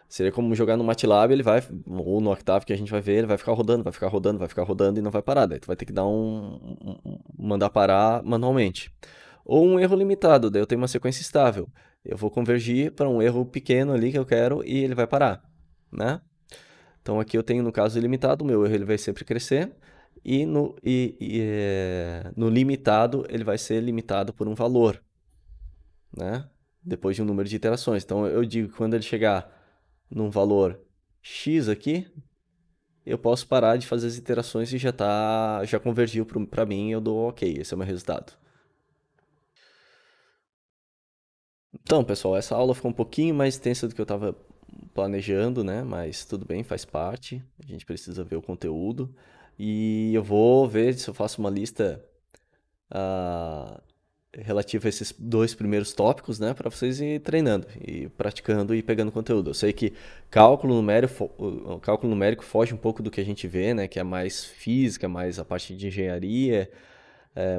Seria como jogar no MATLAB, ele vai, ou no Octave que a gente vai ver, ele vai ficar rodando, vai ficar rodando, vai ficar rodando e não vai parar. Daí tu vai ter que dar mandar parar manualmente. Ou um erro limitado, daí eu tenho uma sequência estável. Eu vou convergir para um erro pequeno ali que eu quero e ele vai parar, né? Então aqui eu tenho, no caso ilimitado, o meu erro ele vai sempre crescer. E no limitado, ele vai ser limitado por um valor, né? Depois de um número de iterações. Então eu digo que quando ele chegar num valor x aqui, eu posso parar de fazer as iterações e já convergiu para mim e eu dou ok, esse é o meu resultado. Então, pessoal, essa aula ficou um pouquinho mais extensa do que eu estava planejando, né? Mas tudo bem, faz parte. A gente precisa ver o conteúdo. E eu vou ver se eu faço uma lista relativa a esses 2 primeiros tópicos, né? Para vocês ir treinando, e praticando e pegando conteúdo. Eu sei que o cálculo numérico foge um pouco do que a gente vê, né? Que é mais física, mais a parte de engenharia,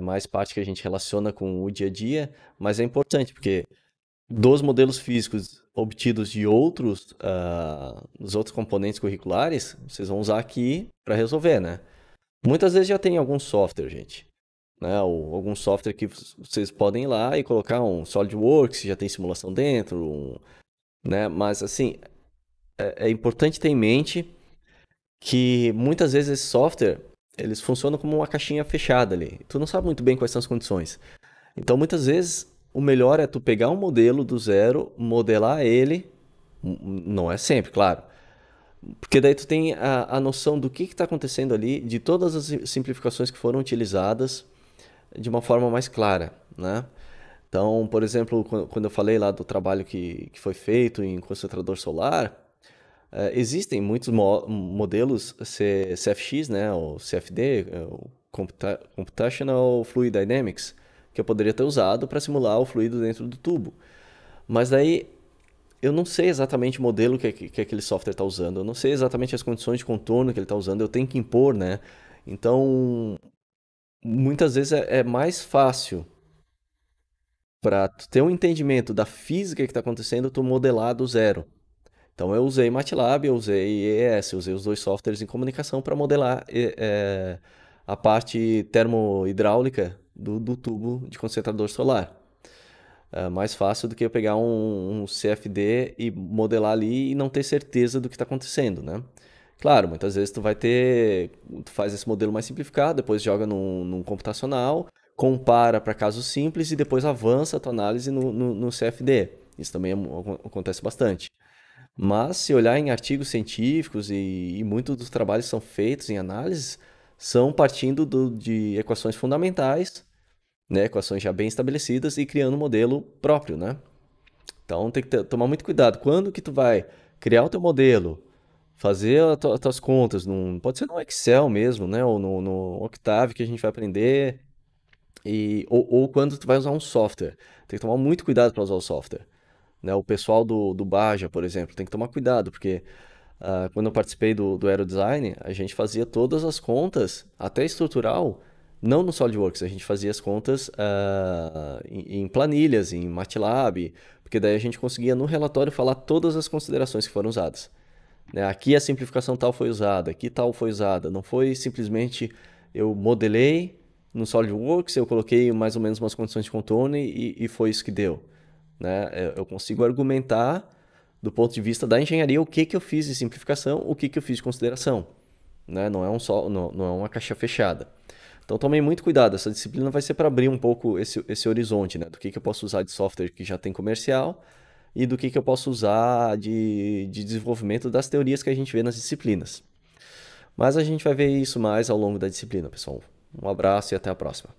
mais parte que a gente relaciona com o dia a dia. Mas é importante, porque dos modelos físicos obtidos de dos outros componentes curriculares, vocês vão usar aqui para resolver, né? Muitas vezes já tem algum software, gente, né? Ou algum software que vocês podem ir lá e colocar um SolidWorks, já tem simulação dentro, né? Mas assim, é importante ter em mente que muitas vezes esse software, eles funcionam como uma caixinha fechada ali. Tu não sabe muito bem quais são as condições. Então, muitas vezes, o melhor é tu pegar um modelo do zero, modelar ele, não é sempre, claro, porque daí tu tem a noção do que está acontecendo ali, de todas as simplificações que foram utilizadas, de uma forma mais clara, né? Então, por exemplo, quando eu falei lá do trabalho que foi feito em concentrador solar, existem muitos modelos CFX, né, ou CFD, o Computational Fluid Dynamics, que eu poderia ter usado para simular o fluido dentro do tubo. Mas daí eu não sei exatamente o modelo que aquele software está usando, eu não sei exatamente as condições de contorno que ele está usando, eu tenho que impor, né? Então, muitas vezes é mais fácil para ter um entendimento da física que está acontecendo, tu modelar do zero. Então eu usei MATLAB, eu usei EES, eu usei os dois softwares em comunicação para modelar a parte termohidráulica do tubo de concentrador solar. É mais fácil do que eu pegar um CFD e modelar ali e não ter certeza do que está acontecendo, né? Claro, muitas vezes tu faz esse modelo mais simplificado, depois joga num computacional, compara para casos simples e depois avança a tua análise no CFD. Isso também acontece bastante. Mas se olhar em artigos científicos e muitos dos trabalhos que são feitos em análises são partindo de equações fundamentais, né, equações já bem estabelecidas e criando um modelo próprio, né? Então tem que tomar muito cuidado. Quando que tu vai criar o teu modelo, fazer as tuas contas, pode ser no Excel mesmo, né? Ou no Octave que a gente vai aprender, ou quando tu vai usar um software. Tem que tomar muito cuidado para usar o software. Né? O pessoal do Baja, por exemplo, tem que tomar cuidado, porque quando eu participei do Aerodesign, a gente fazia todas as contas, até estrutural, não no SolidWorks, a gente fazia as contas em planilhas, em MATLAB, porque daí a gente conseguia no relatório falar todas as considerações que foram usadas. Né? Aqui a simplificação tal foi usada, aqui tal foi usada. Não foi simplesmente eu modelei no SolidWorks, eu coloquei mais ou menos umas condições de contorno e foi isso que deu. Né? Eu consigo argumentar do ponto de vista da engenharia o que eu fiz de simplificação, o que eu fiz de consideração. Né? Não é uma caixa fechada. Então tomem muito cuidado, essa disciplina vai ser para abrir um pouco esse horizonte, né? Do que eu posso usar de software que já tem comercial e do que eu posso usar de desenvolvimento das teorias que a gente vê nas disciplinas. Mas a gente vai ver isso mais ao longo da disciplina, pessoal. Um abraço e até a próxima.